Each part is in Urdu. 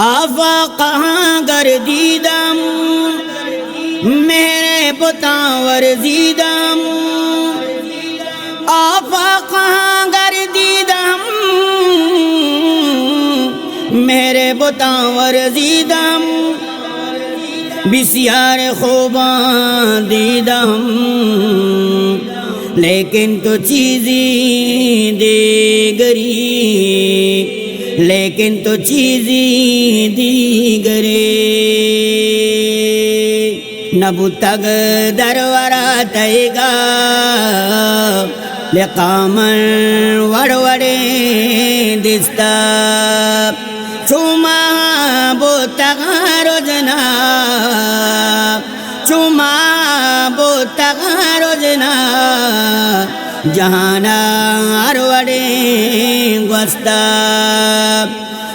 آفاقاں گردیدم میرے بتاں ورزیدم آفاقاں گردیدم میرے بتاں ورزیدم بسیار خوباں دیدم لیکن تو چیزیں دیگری لیکن تو چیزیں دیگرے نبتگ درورا تیگا لقامن وڑوڑے دستا چوما بوتگا روزنا چوما بوتگا روزنا جہانا اروڑے گوستا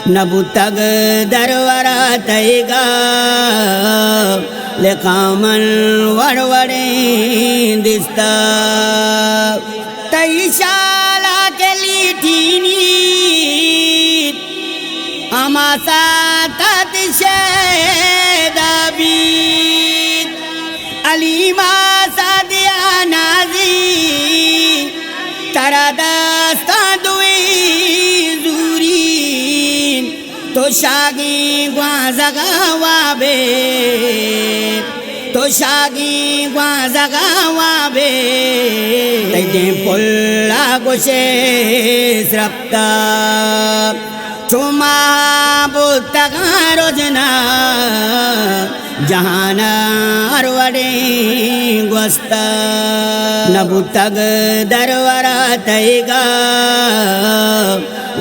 نبتگ درورا تیگا لقامن وڑوڑے دستا تی شالا کے لیٹینی اما ساتت شیدہ بیت علیمہ سادیا نازی ترا دستان دوئی زورین تو شاگی گوازگا وابیت تو شاگی گوازگا وابیت تیدیں پلا گوشیس ربتا چوما بوتگا روزنا جہانا اروڑے گوستا نبتگ درورا تیگا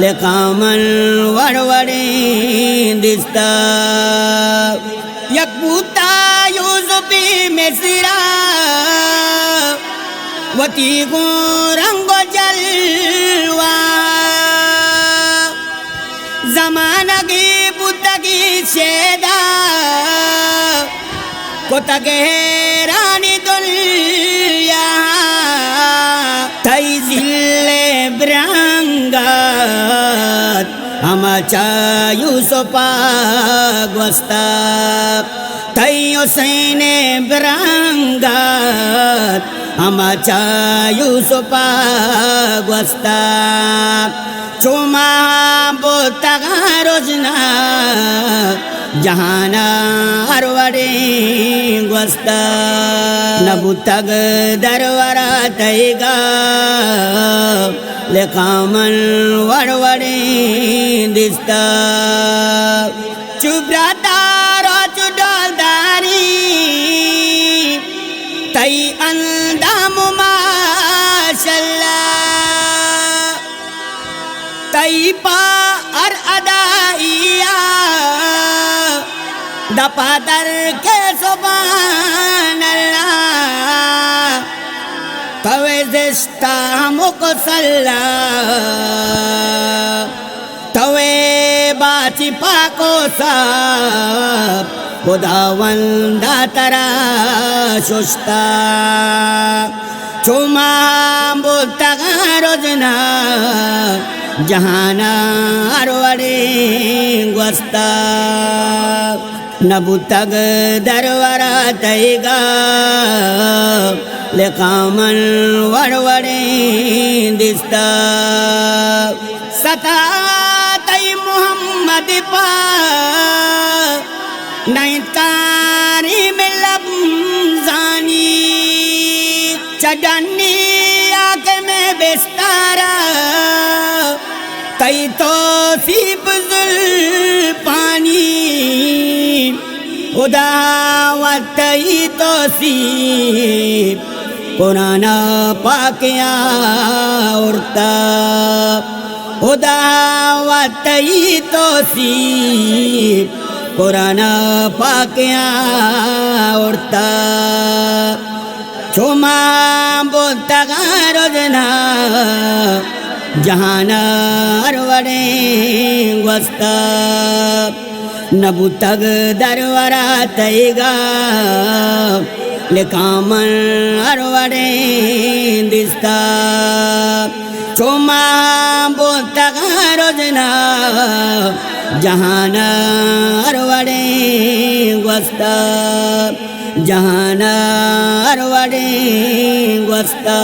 لقامن وڑوڑے دستا یک بوتا یوسف مصرا وتی گو رنگ جلوہ زمانہ کی بودگی شیدہ کتگے رانی دنیا تئی ذل برنگات ہما چا یوسفا گوستا تئی حسین برنگات ہما چا یوسفا گوستا چوما بوتگا روزنا جہانا اروڑے گوستا نبتگ درورا تیگا لقامن وڑوڑے دستا چبراتا روچ ڈولداری تئی اندام ماشاءاللہ تئی پا ار ادائیا دپا در کے سبحان اللہ توے زشتہ مقصلہ توے باچی پاکو سب خداوندہ ترا ششتا چوما بوتگا روزنا جہانا اروڑے گوستا نبتگ درورا تیگا لقامن وڑوڑے دستا ستا تی محمد پا نیتکاری میں لبزانی چڈانی آکے میں بستارا تئی توصیب زلپانی خدا و تئی توصیب قرآن پاکیاں اڑتا خدا و تئی توصیب قرآن پاکیاں اڑتا چوما بوتگا روزنا جہانا اروڑے گوستا نبتگ درورا تیگا لقامن اروڑے دستا چوما بوتگا روزنا جہان اروڑے گوستا جہان اروڑے گوستا